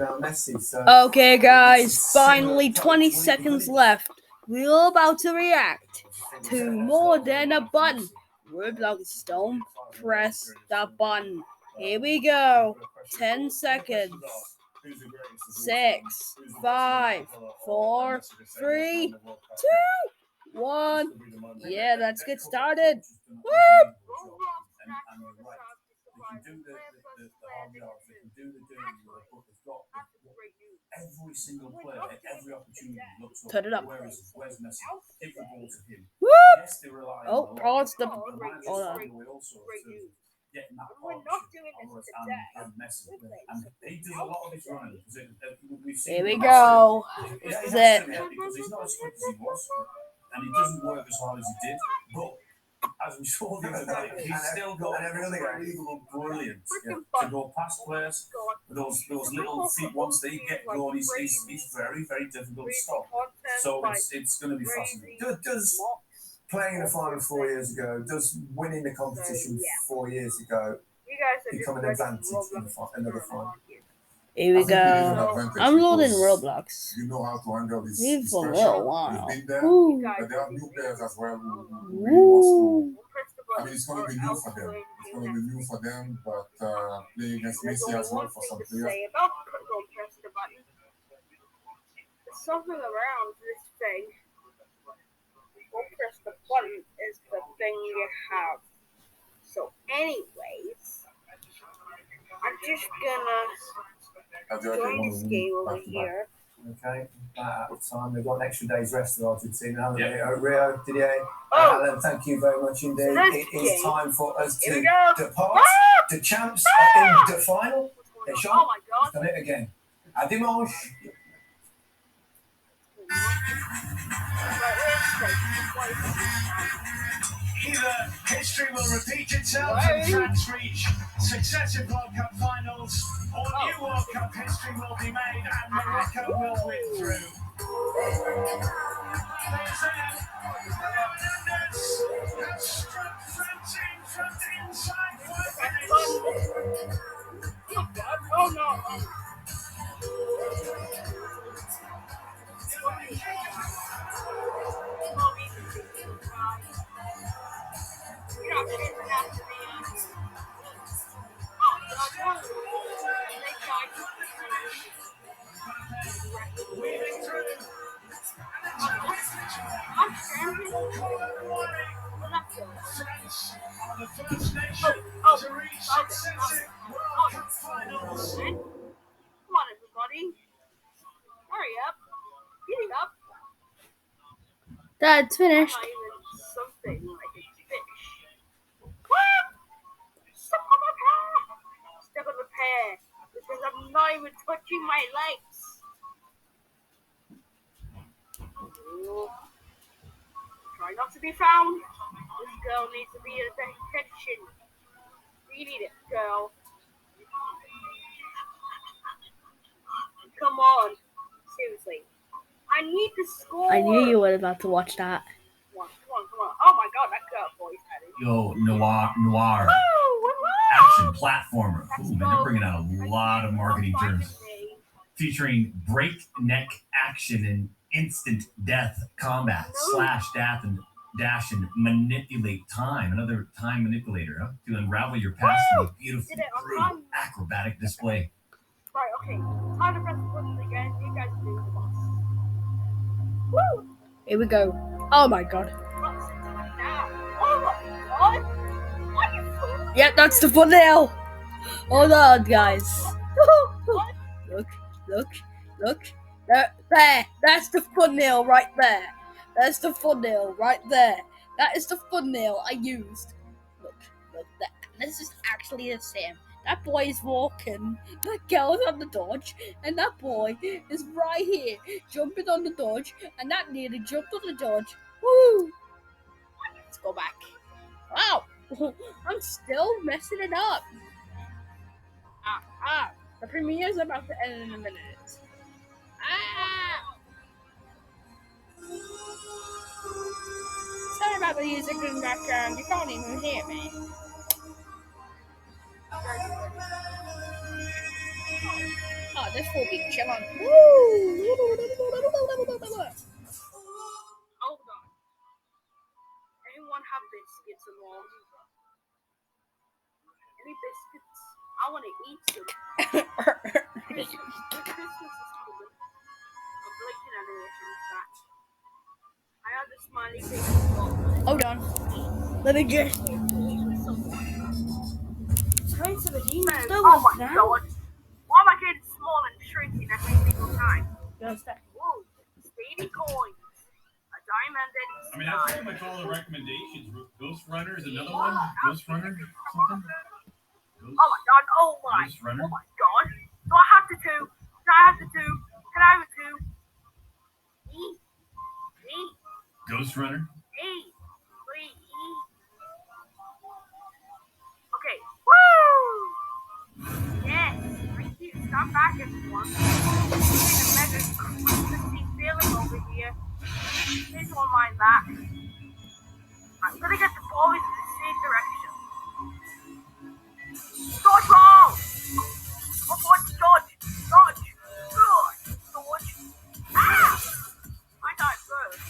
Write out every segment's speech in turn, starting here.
Okay, guys, finally 20 seconds left. We're about to react to More Than a Button. Roblox, don't press the button. Here we go. 10 seconds. 6, 5, 4, 3, 2, 1. Yeah, let's get started. Woo! Every single player, every opportunity looks up. Turn it up. Where's Messi? Give the ball to him. Woo! Yes, they rely Oh, on pause the. the Hold also on. getting that partnership and Messi. And he does a lot of his running. We've seen Here we go. This is it. Because he's not as quick as he was, and he doesn't work as hard as he did. But as we saw the other night, he's still got unbelievable brilliance to go past players. Those little feet, once they get going, he's very, very difficult to stop. So it's going to be fascinating. Does playing in the final 4 years ago, does winning the competition 4 years ago become an advantage in another final? Here we go. I'm loading Roblox. You know how to handle this Leave for a pressure. little while. You've been there, Woo. but there are new players as well who really wants to. I mean, it's going to be new for them. It's going to be new for them, but playing against Messi as well for some players. Something around this thing. Don't press the button is the thing you have. So, anyways, I'm just gonna join this game over here. Okay, out of time. They've got an extra day's rest of Argentina, haven't they? Rio, Didier, Oh. Alan, thank you very much indeed. So It is time for us Here to we go. depart. The champs are in the final. Deschamps Oh my has god. done it again. À dimanche. Either history will repeat itself and France reach successive World Cup finals, or new World Cup history will be made and Morocco will win through. There's Hernandez has struck France in from inside 5 minutes. Oh no. Weaving through. France are the first nation to reach successive World Cup finals. Come on, everybody. Hurry up. Getting up. That's finished. Not even something like a fish. Step on the pear. Step on the pear. Because I'm not even touching my legs. Ooh. Try not to be found. This girl needs to be attention. We need it, girl. Come on. Seriously. I need to score. I knew you were about to watch that. Come on. Oh my god, that girl voice had it. Yo, noir Woo! action platformer. Ooh, man, they're bringing out a lot of marketing terms. Featuring breakneck action and instant death combat, slash dash and manipulate time. Another time manipulator, huh? To unravel your past in a beautiful, brutal, acrobatic display. Right, okay. Time to press the button again. You guys do the boss. Woo! Here we go. Oh my god. Now. Oh my god! What are you doing? Yep, that's the thumbnail. Hold on, guys. Look. There. That's the thumbnail right there. That's the thumbnail right there. That is the thumbnail I used. Look. This is actually the same. That boy is walking. That girl's on the dodge, and that boy is right here jumping on the dodge, and that nearly jumped on the dodge. Woo! Let's go back. Wow, I'm still messing it up. The premiere is about to end in a minute. Sorry about the music in the background. You can't even hear me. Oh, this will be chillin'. Woo! Hold on. Anyone have biscuits at all? Any biscuits? I want to eat some. Christmas is coming. I'm blinking animation back. I have the smiley face. Hold on. Let me just. Oh my god. Why am I getting small and shrinking every single time? Whoa. Speedy coins. A diamond and I mean, that's pretty much all the recommendations. Ghost Runner is another one. Ghost Runner, something. Oh my god. Oh my. Ghost Runner. Oh my god. Do I have to do? Do I have to do? Can I have a two? E. Ghost Runner. E. Wait, E. Okay. Woo! Yes. Thank you. Stop back, everyone. It's a mega interesting feeling over here. Please don't mind that. I'm gonna get the ball into the same direction. Dodge ball! Dodge! Dodge! Good! Dodge! Ah! I died first.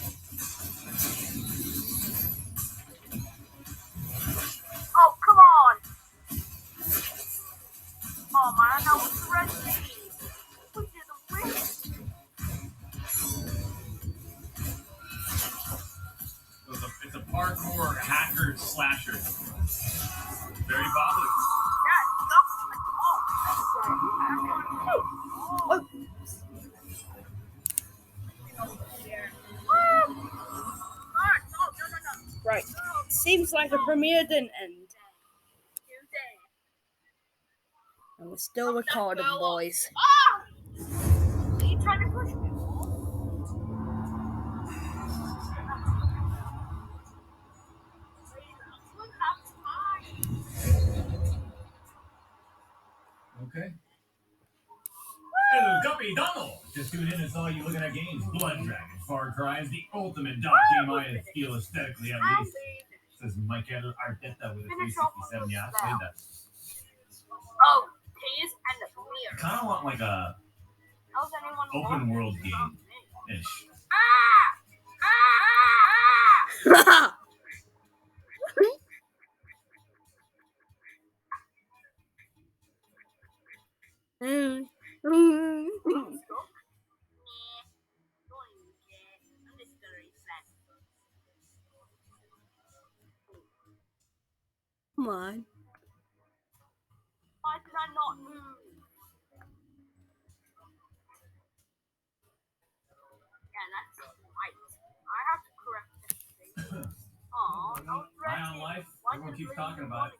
Oh, come on! Oh man, that was the red team. We didn't win. It's a parkour hacker slasher. Very popular. That's not at all. No. Right. Seems like the premiere didn't end. And we're still recording, boys. Ah! Are you trying to push me? Okay. Hello, Guppy Donald. Just tuned in and saw you looking at games. Blood Dragon Far Cry is the ultimate dot game I feel aesthetically at least. Says Mike Arteta with a 367. Yeah, I played that. Oh, Tears and the premiere. I kind of want like a How's anyone open world game ish. Come on. Why did I not move? Yeah, that's right. I have to correct this. Oh, High on Life. Everyone keeps talking about it.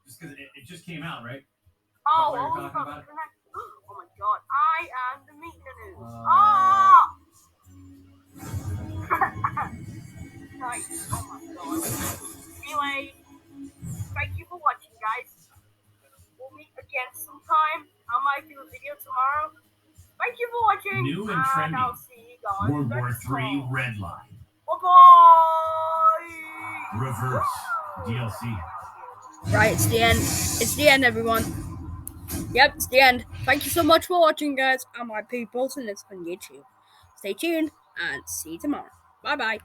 Just because it just came out, right? Oh, What oh you're talking about? Oh my god, I am the meat news. Nice. Oh my god. Anyway, thank you for watching, guys. We'll meet again sometime. I might do a video tomorrow. Thank you for watching. New and trendy. I'll see you guys. World War III Red Line. Bye-bye. Reverse DLC. Right, it's the end. It's the end, everyone. Yep, it's the end. Thank you so much for watching, guys. I'm my people, and it's on YouTube. Stay tuned, and see you tomorrow. Bye-bye.